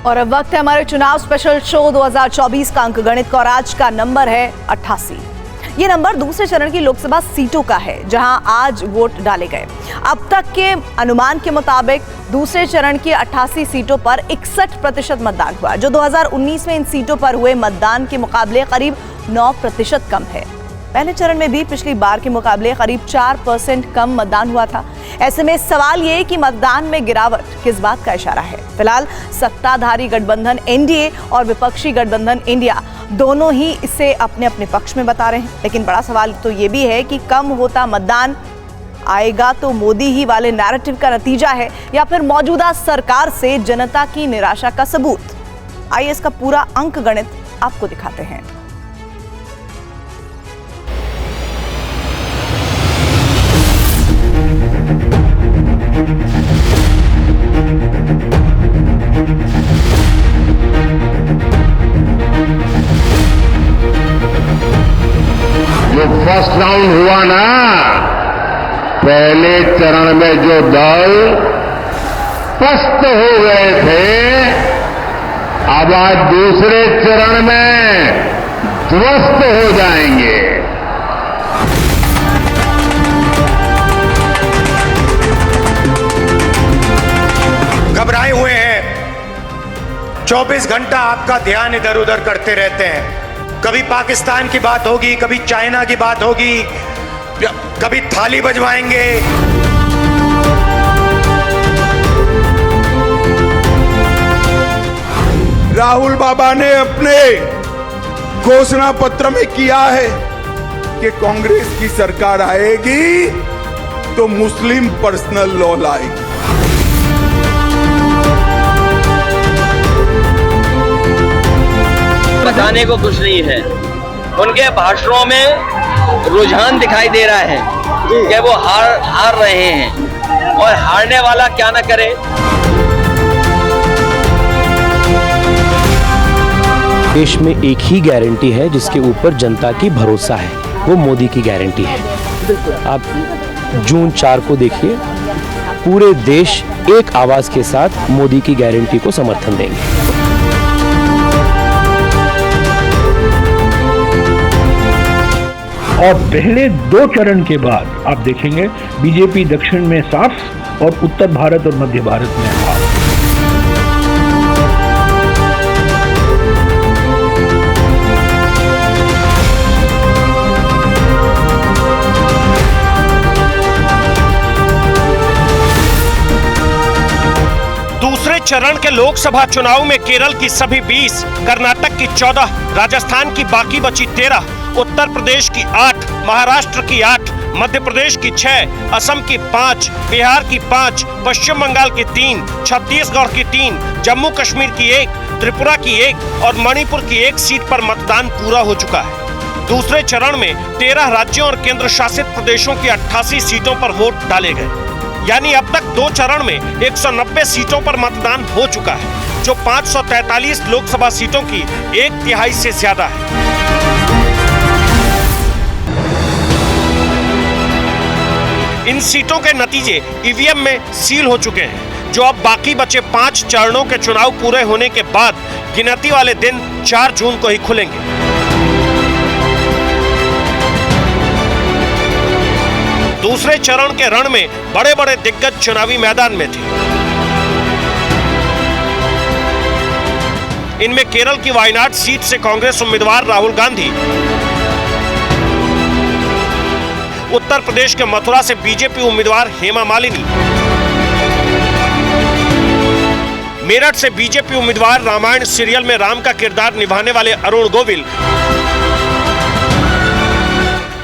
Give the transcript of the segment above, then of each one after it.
और अब वक्त है हमारे चुनाव स्पेशल शो 2024 का। अंक गणित का और आज का नंबर है 88। ये नंबर दूसरे चरण की लोकसभा सीटों का है जहां आज वोट डाले गए। अब तक के अनुमान के मुताबिक दूसरे चरण की 88 सीटों पर 61% मतदान हुआ, जो 2019 में इन सीटों पर हुए मतदान के मुकाबले करीब 9% कम है। पहले चरण में भी पिछली बार के मुकाबले करीब 4% कम मतदान हुआ था। ऐसे में सवाल ये कि मतदान में गिरावट किस बात का इशारा है। फिलहाल सत्ताधारी गठबंधन एनडीए और विपक्षी गठबंधन इंडिया दोनों ही इसे अपने अपने पक्ष में बता रहे हैं, लेकिन बड़ा सवाल तो ये भी है कि कम होता मतदान आएगा तो मोदी ही वाले नैरेटिव का नतीजा है या फिर मौजूदा सरकार से जनता की निराशा का सबूत। आइए इसका पूरा अंक गणित आपको दिखाते हैं। जो फर्स्ट राउंड हुआ ना, पहले चरण में जो दल पस्त हो गए थे, अब आज दूसरे चरण में ध्वस्त हो जाएंगे। घबराए हुए हैं, 24 घंटा आपका ध्यान इधर उधर करते रहते हैं। कभी पाकिस्तान की बात होगी, कभी चाइना की बात होगी, कभी थाली बजवाएंगे। राहुल बाबा ने अपने घोषणा पत्र में किया है कि कांग्रेस की सरकार आएगी तो मुस्लिम पर्सनल लॉ लाएगी। बताने को कुछ नहीं है। उनके भाषणों में रुझान दिखाई दे रहा है कि वो हार रहे हैं और हारने वाला क्या ना करे। देश में एक ही गारंटी है जिसके ऊपर जनता की भरोसा है, वो मोदी की गारंटी है। आप जून 4 को देखिए, पूरे देश एक आवाज के साथ मोदी की गारंटी को समर्थन देंगे। और पहले 2 चरण के बाद आप देखेंगे बीजेपी दक्षिण में 7 और उत्तर भारत और मध्य भारत में 8। दूसरे चरण के लोकसभा चुनाव में केरल की सभी 20, कर्नाटक की 14, राजस्थान की बाकी बची 13, उत्तर प्रदेश की 8, महाराष्ट्र की 8, मध्य प्रदेश की 6, असम की 5, बिहार की 5, पश्चिम बंगाल की 3, छत्तीसगढ़ की 3, जम्मू कश्मीर की 1, त्रिपुरा की 1 और मणिपुर की 1 सीट पर मतदान पूरा हो चुका है। दूसरे चरण में 13 राज्यों और केंद्र शासित प्रदेशों की 88 सीटों पर वोट डाले गए, यानी अब तक 2 चरण में 190 सीटों पर मतदान हो चुका है, जो 543 लोकसभा सीटों की 1/3 से ज्यादा है। इन सीटों के नतीजे ईवीएम में सील हो चुके हैं, जो अब बाकी बचे 5 चरणों के चुनाव पूरे होने के बाद गिनती वाले दिन 4 जून को ही खुलेंगे। दूसरे चरण के रण में बड़े बड़े दिग्गज चुनावी मैदान में थे। इनमें केरल की वायनाड सीट से कांग्रेस उम्मीदवार राहुल गांधी, उत्तर प्रदेश के मथुरा से बीजेपी उम्मीदवार हेमा मालिनी, मेरठ से बीजेपी उम्मीदवार रामायण सीरियल में राम का किरदार निभाने वाले अरुण गोविल,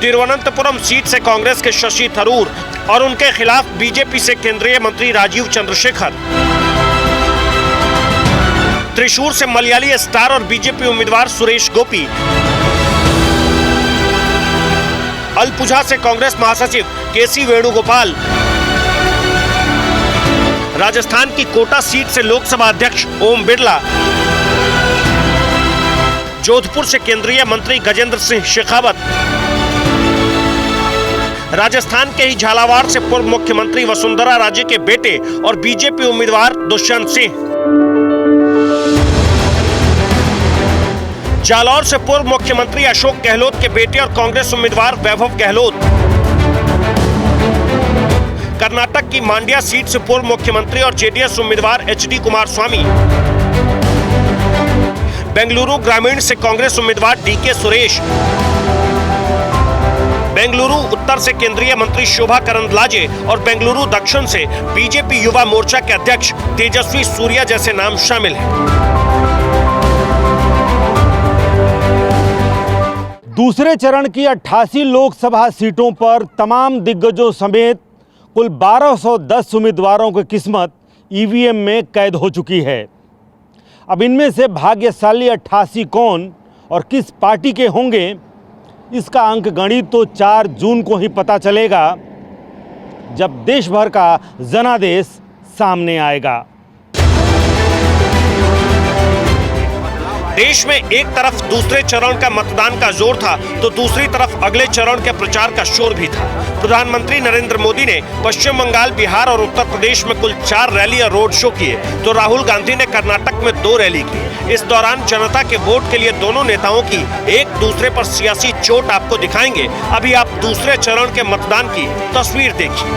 तिरुवनंतपुरम सीट से कांग्रेस के शशि थरूर और उनके खिलाफ बीजेपी से केंद्रीय मंत्री राजीव चंद्रशेखर, त्रिशूर से मलयाली स्टार और बीजेपी उम्मीदवार सुरेश गोपी, अलपुझा से कांग्रेस महासचिव केसी वेणुगोपाल, राजस्थान की कोटा सीट से लोकसभा अध्यक्ष ओम बिरला, जोधपुर से केंद्रीय मंत्री गजेंद्र सिंह शेखावत, राजस्थान के ही झालावाड़ से पूर्व मुख्यमंत्री वसुंधरा राजे के बेटे और बीजेपी उम्मीदवार दुष्यंत सिंह। जालौर से पूर्व मुख्यमंत्री अशोक गहलोत के बेटे और कांग्रेस उम्मीदवार वैभव गहलोत, कर्नाटक की मांड्या सीट से पूर्व मुख्यमंत्री और जेडीएस उम्मीदवार एचडी कुमारस्वामी, बेंगलुरु ग्रामीण से कांग्रेस उम्मीदवार डीके सुरेश, बेंगलुरु उत्तर से केंद्रीय मंत्री शोभा करंदलाजे और बेंगलुरु दक्षिण से बीजेपी युवा मोर्चा के अध्यक्ष तेजस्वी सूर्या जैसे नाम शामिल हैं। दूसरे चरण की 88 लोकसभा सीटों पर तमाम दिग्गजों समेत कुल 1210 उम्मीदवारों की किस्मत ईवीएम में कैद हो चुकी है। अब इनमें से भाग्यशाली 88 कौन और किस पार्टी के होंगे, इसका अंक गणित तो 4 जून को ही पता चलेगा, जब देश भर का जनादेश सामने आएगा। देश में एक तरफ दूसरे चरण का मतदान का जोर था तो दूसरी तरफ अगले चरण के प्रचार का शोर भी था। प्रधानमंत्री नरेंद्र मोदी ने पश्चिम बंगाल, बिहार और उत्तर प्रदेश में कुल 4 रैली और रोड शो किए तो राहुल गांधी ने कर्नाटक में 2 रैली की। इस दौरान जनता के वोट के लिए दोनों नेताओं की एक दूसरे पर सियासी चोट आपको दिखाएंगे। अभी आप दूसरे चरण के मतदान की तस्वीर देखिए।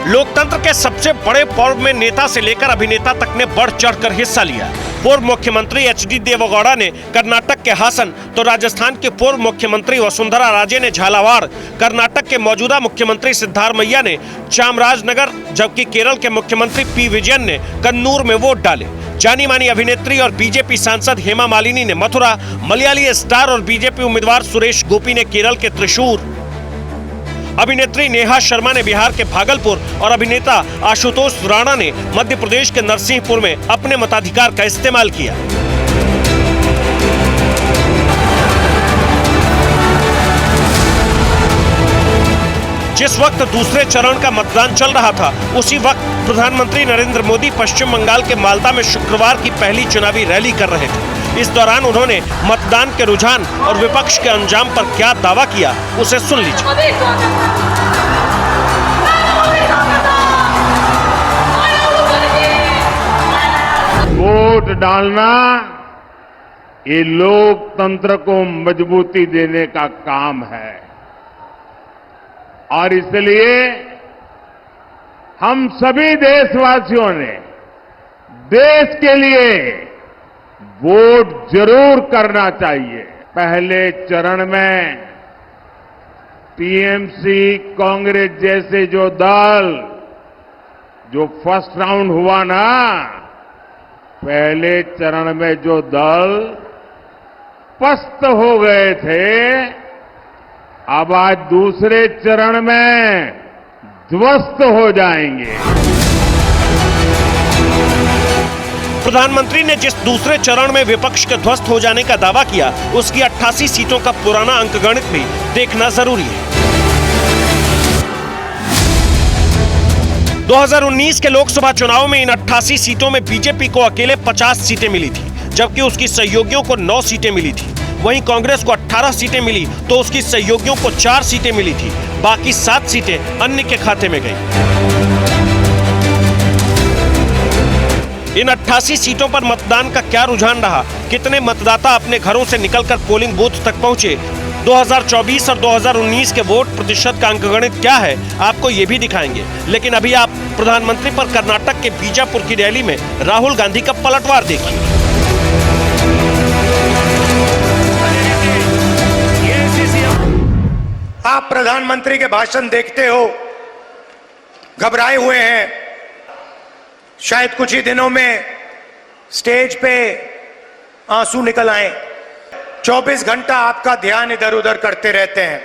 लोकतंत्र के सबसे बड़े पर्व में नेता से लेकर अभिनेता तक ने बढ़ चढ़कर हिस्सा लिया। पूर्व मुख्यमंत्री एचडी देवेगौड़ा ने कर्नाटक के हासन तो राजस्थान के पूर्व मुख्यमंत्री वसुंधरा राजे ने झालावाड़, कर्नाटक के मौजूदा मुख्यमंत्री सिद्धारमैया ने चामराजनगर, जबकि केरल के मुख्यमंत्री पी विजयन ने कन्नूर में वोट डाले। जानी मानी अभिनेत्री और बीजेपी सांसद हेमा मालिनी ने मथुरा, मलयाली स्टार और बीजेपी उम्मीदवार सुरेश गोपी ने केरल के त्रिशूर, अभिनेत्री नेहा शर्मा ने बिहार के भागलपुर और अभिनेता आशुतोष राणा ने मध्य प्रदेश के नरसिंहपुर में अपने मताधिकार का इस्तेमाल किया। जिस वक्त दूसरे चरण का मतदान चल रहा था, उसी वक्त प्रधानमंत्री नरेंद्र मोदी पश्चिम बंगाल के मालदा में शुक्रवार की पहली चुनावी रैली कर रहे थे। इस दौरान उन्होंने मतदान के रुझान और विपक्ष के अंजाम पर क्या दावा किया, उसे सुन लीजिए। वोट डालना ये लोकतंत्र को मजबूती देने का काम है और इसलिए हम सभी देशवासियों ने देश के लिए वोट जरूर करना चाहिए। पहले चरण में टीएमसी, कांग्रेस जैसे जो दल जो फर्स्ट राउंड हुआ ना, पहले चरण में जो दल पस्त हो गए थे, अब आज दूसरे चरण में ध्वस्त हो जाएंगे। प्रधानमंत्री ने जिस दूसरे चरण में विपक्ष के ध्वस्त हो जाने का दावा किया, उसकी 88 सीटों का पुराना अंकगणित भी देखना जरूरी है। 2019 के लोकसभा चुनाव में इन 88 सीटों में बीजेपी को अकेले 50 सीटें मिली थी, जबकि उसकी सहयोगियों को 9 सीटें मिली थी। वहीं कांग्रेस को 18 सीटें मिली तो उसकी सहयोगियों को 4 सीटें मिली थी। बाकी 7 सीटें अन्य के खाते में गई। इन 88 सीटों पर मतदान का क्या रुझान रहा, कितने मतदाता अपने घरों से निकलकर पोलिंग बूथ तक पहुंचे, 2024 और 2019 के वोट प्रतिशत का अंकगणित क्या है, आपको ये भी दिखाएंगे। लेकिन अभी आप प्रधानमंत्री पर कर्नाटक के बीजापुर की रैली में राहुल गांधी का पलटवार देखिए। आप प्रधानमंत्री के भाषण देखते हो, घबराए हुए हैं। शायद कुछ ही दिनों में स्टेज पे आंसू निकल आए। 24 घंटा आपका ध्यान इधर उधर करते रहते हैं।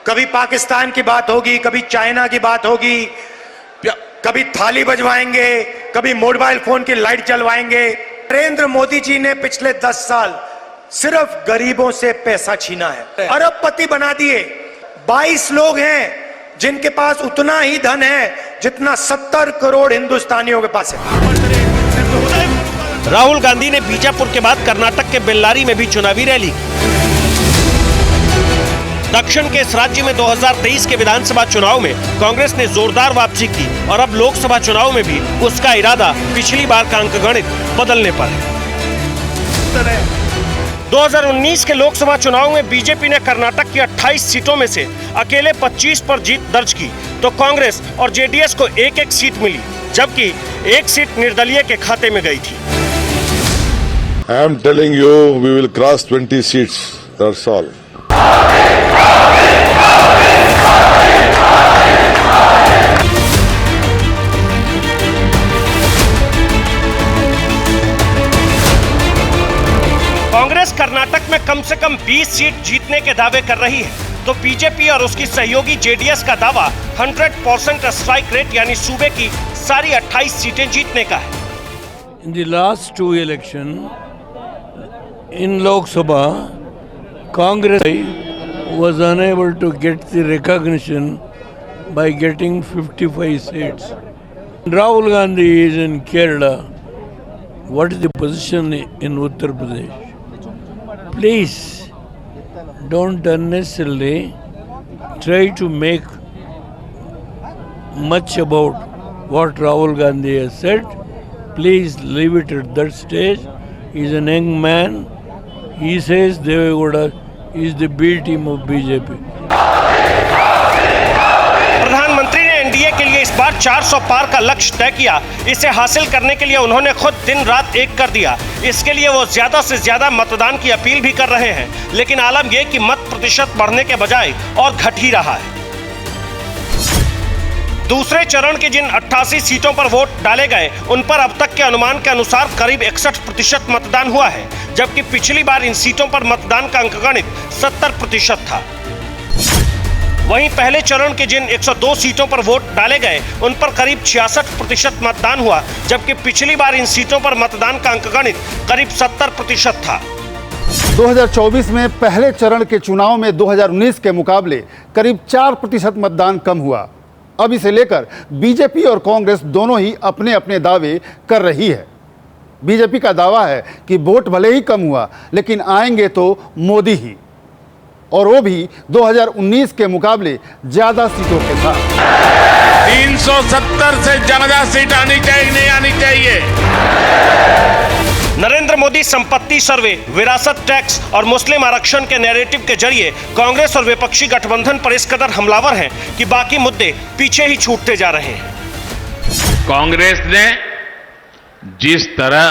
कभी पाकिस्तान की बात होगी, कभी चाइना की बात होगी, कभी थाली बजवाएंगे, कभी मोबाइल फोन की लाइट जलवाएंगे। नरेंद्र मोदी जी ने पिछले 10 साल सिर्फ गरीबों से पैसा छीना है, अरबपति बना दिए। 22 लोग हैं जिनके पास उतना ही धन है जितना 70 करोड़ हिंदुस्तानियों के पास है। राहुल गांधी ने बीजापुर के बाद कर्नाटक के बेल्लारी में भी चुनावी रैली की। दक्षिण के इस राज्य में 2023 के विधानसभा चुनाव में कांग्रेस ने जोरदार वापसी की और अब लोकसभा चुनाव में भी उसका इरादा पिछली बार का अंकगणित बदलने पर है। 2019 के लोकसभा चुनाव में बीजेपी ने कर्नाटक की 28 सीटों में से अकेले 25 पर जीत दर्ज की, तो कांग्रेस और जेडीएस को एक-एक सीट मिली, जबकि एक सीट निर्दलीय के खाते में गई थी। I am telling you, we will cross 20 seats. That's all. Congress Karnataka में कम से कम 20 सीट जीतने के दावे कर रही है, तो बीजेपी और उसकी सहयोगी जेडीएस का दावा 100% स्ट्राइक रेट यानी सूबे की सारी 28 सीटें जीतने का है। In the last two elections in Lok Sabha, Congress was unable to get the recognition by getting 55 seats. Rahul Gandhi is in Kerala. What is the position in Uttar Pradesh? Please don't unnecessarily try to make much about what Rahul Gandhi has said. Please leave it at that stage. He is a young man. He says Devegowda is the B team of BJP. प्रधानमंत्री ने NDA के लिए इस बार 400 पार का लक्ष्य तय किया। इसे हासिल करने के लिए उन्होंने खुद दिन रात एक कर दिया। इसके लिए वो ज्यादा से ज्यादा मतदान की अपील भी कर रहे हैं, लेकिन आलम यह कि मत प्रतिशत बढ़ने के बजाय और घट ही रहा है। दूसरे चरण की जिन 88 सीटों पर वोट डाले गए, उन पर अब तक के अनुमान के अनुसार करीब 61% मतदान हुआ है, जबकि पिछली बार इन सीटों पर मतदान का अंकगणित 70% था। वहीं पहले चरण के जिन 102 सीटों पर वोट डाले गए, उन पर करीब 66% मतदान हुआ, जबकि पिछली बार इन सीटों पर मतदान का अंकगणित करीब 70% था। 2024 में पहले चरण के चुनाव में 2019 के मुकाबले करीब 4% मतदान कम हुआ। अब इसे लेकर बीजेपी और कांग्रेस दोनों ही अपने अपने दावे कर रही है। बीजेपी का दावा है कि वोट भले ही कम हुआ, लेकिन आएंगे तो मोदी ही, और वो भी 2019 के मुकाबले ज्यादा सीटों के साथ। 370 से ज्यादा सीट आनी चाहिए, नहीं आनी चाहिए। नरेंद्र मोदी संपत्ति सर्वे, विरासत टैक्स और मुस्लिम आरक्षण के नैरेटिव के जरिए कांग्रेस और विपक्षी गठबंधन पर इस कदर हमलावर हैं कि बाकी मुद्दे पीछे ही छूटते जा रहे हैं। कांग्रेस ने जिस तरह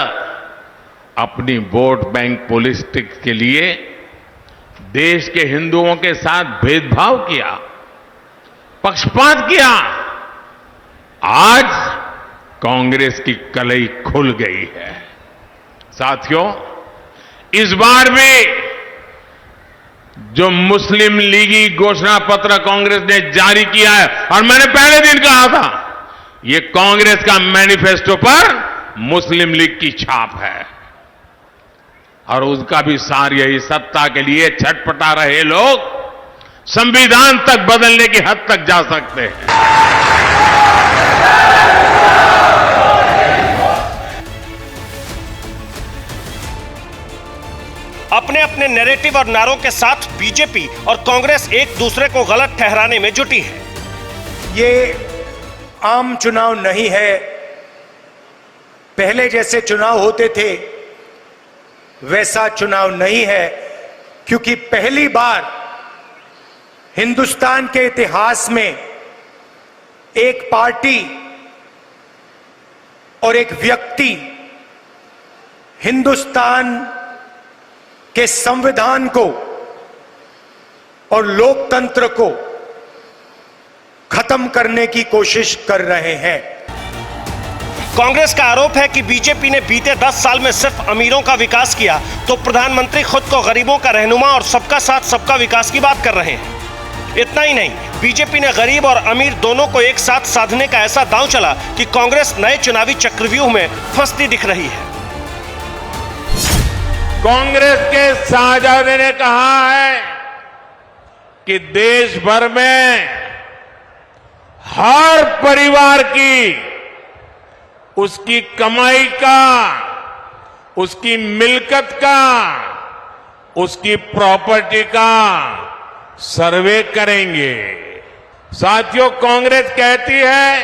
अपनी वोट बैंक पॉलिटिक्स के लिए देश के हिंदुओं के साथ भेदभाव किया, पक्षपात किया, आज कांग्रेस की कलई खुल गई है। साथियों, इस बार भी जो मुस्लिम लीगी घोषणा पत्र कांग्रेस ने जारी किया है, और मैंने पहले दिन कहा था, ये कांग्रेस का मैनिफेस्टो पर मुस्लिम लीग की छाप है, और उसका भी सार यही, सत्ता के लिए छटपटा रहे लोग संविधान तक बदलने की हद तक जा सकते हैं। अपने अपने नैरेटिव और नारों के साथ बीजेपी और कांग्रेस एक दूसरे को गलत ठहराने में जुटी है। ये आम चुनाव नहीं है। पहले जैसे चुनाव होते थे वैसा चुनाव नहीं है, क्योंकि पहली बार हिंदुस्तान के इतिहास में एक पार्टी और एक व्यक्ति हिंदुस्तान के संविधान को और लोकतंत्र को खत्म करने की कोशिश कर रहे हैं। कांग्रेस का आरोप है कि बीजेपी ने बीते 10 साल में सिर्फ अमीरों का विकास किया, तो प्रधानमंत्री खुद को गरीबों का रहनुमा और सबका साथ सबका विकास की बात कर रहे हैं। इतना ही नहीं, बीजेपी ने गरीब और अमीर दोनों को एक साथ साधने का ऐसा दांव चला कि कांग्रेस नए चुनावी चक्रव्यूह में फंसती दिख रही है। कांग्रेस के शाहजादे ने कहा है कि देश भर में हर परिवार की उसकी कमाई का, उसकी मिल्कत का, उसकी प्रॉपर्टी का सर्वे करेंगे। साथियों, कांग्रेस कहती है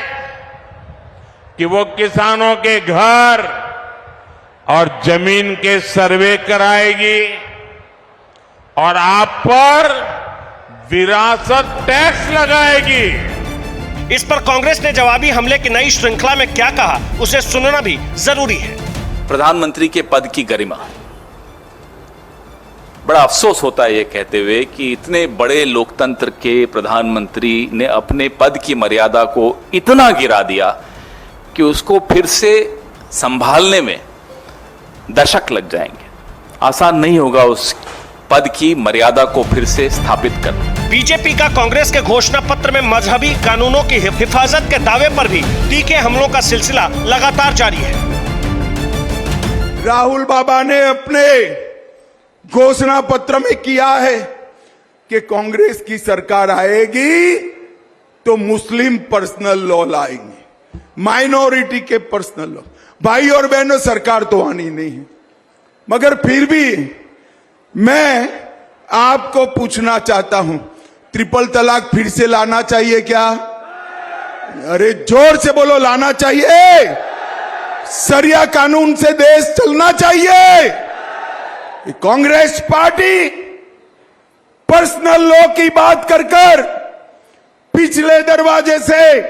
कि वो किसानों के घर और जमीन के सर्वे कराएगी और आप पर विरासत टैक्स लगाएगी। इस पर कांग्रेस ने जवाबी हमले की नई श्रृंखला में क्या कहा, उसे सुनना भी जरूरी है। प्रधानमंत्री के पद की गरिमा, बड़ा अफसोस होता है ये कहते हुए कि इतने बड़े लोकतंत्र के प्रधानमंत्री ने अपने पद की मर्यादा को इतना गिरा दिया कि उसको फिर से संभालने में दशक लग जाएंगे। आसान नहीं होगा उस पद की मर्यादा को फिर से स्थापित करना। बीजेपी का कांग्रेस के घोषणा पत्र में मजहबी कानूनों की हिफाजत के दावे पर भी तीखे हमलों का सिलसिला लगातार जारी है। राहुल बाबा ने अपने घोषणा पत्र में किया है कि कांग्रेस की सरकार आएगी तो मुस्लिम पर्सनल लॉ लाएंगे, माइनॉरिटी के पर्सनल लॉ। भाई और बहनों, सरकार तो आनी नहीं है, मगर फिर भी मैं आपको पूछना चाहता हूं, ट्रिपल तलाक फिर से लाना चाहिए क्या? अरे जोर से बोलो, लाना चाहिए? शरिया कानून से देश चलना चाहिए? कांग्रेस पार्टी पर्सनल लॉ की बात कर पिछले दरवाजे से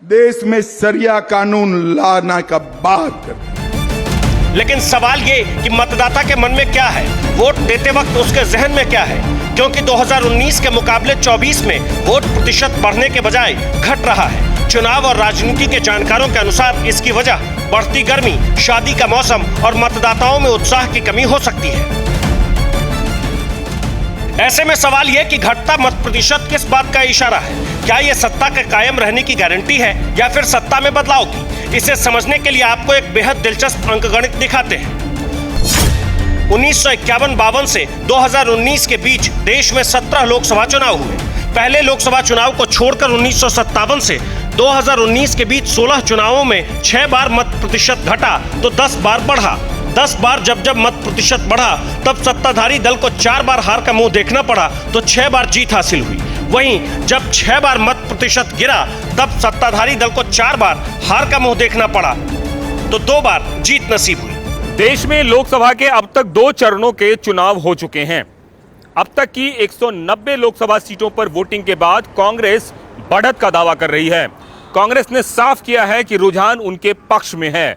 देश में शरिया कानून लाना का बात करते। लेकिन सवाल ये कि मतदाता के मन में क्या है, वोट देते वक्त उसके जहन में क्या है, क्योंकि 2019 के मुकाबले 24 में वोट प्रतिशत बढ़ने के बजाय घट रहा है। चुनाव और राजनीति के जानकारों के अनुसार इसकी वजह बढ़ती गर्मी, शादी का मौसम और मतदाताओं में उत्साह की कमी हो सकती है। ऐसे में सवाल यह कि घटता मत प्रतिशत किस बात का इशारा है? क्या यह सत्ता के कायम रहने की गारंटी है या फिर सत्ता में बदलाव की? इसे समझने के लिए आपको एक बेहद दिलचस्प अंकगणित दिखाते हैं। 1951-52 से 2019 के बीच देश में 17 लोकसभा चुनाव हुए। पहले लोकसभा चुनाव को छोड़कर 1957 से 2019 के बीच 16 चुनावों में 6 बार मत प्रतिशत घटा तो 10 बार बढ़ा। 10 बार जब मत प्रतिशत बढ़ा तब सत्ताधारी दल को 4 बार हार का मुंह देखना पड़ा तो 6 बार जीत हासिल हुई। वहीं जब 6 बार मत प्रतिशत गिरा तब सत्ताधारी दल को 4 बार हार का मुंह देखना पड़ा तो 2 बार जीत नसीब हुई। देश में लोकसभा के अब तक 2 चरणों के चुनाव हो चुके हैं। अब तक की 190 लोकसभा सीटों पर वोटिंग के बाद कांग्रेस बढ़त का दावा कर रही है। कांग्रेस ने साफ किया है कि रुझान उनके पक्ष में है।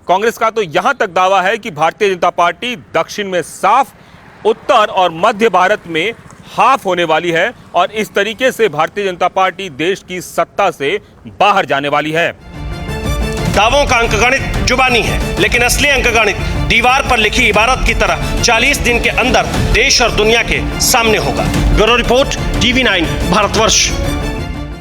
कांग्रेस का तो यहां तक दावा है कि भारतीय जनता पार्टी दक्षिण में साफ, उत्तर और मध्य भारत में हाफ होने वाली है और इस तरीके से भारतीय जनता पार्टी देश की सत्ता से बाहर जाने वाली है। दावों का अंकगणित जुबानी है, लेकिन असली अंकगणित दीवार पर लिखी इबारत की तरह 40 दिन के अंदर देश और दुनिया के सामने होगा। Bureau report, TV9 Bharatvarsh.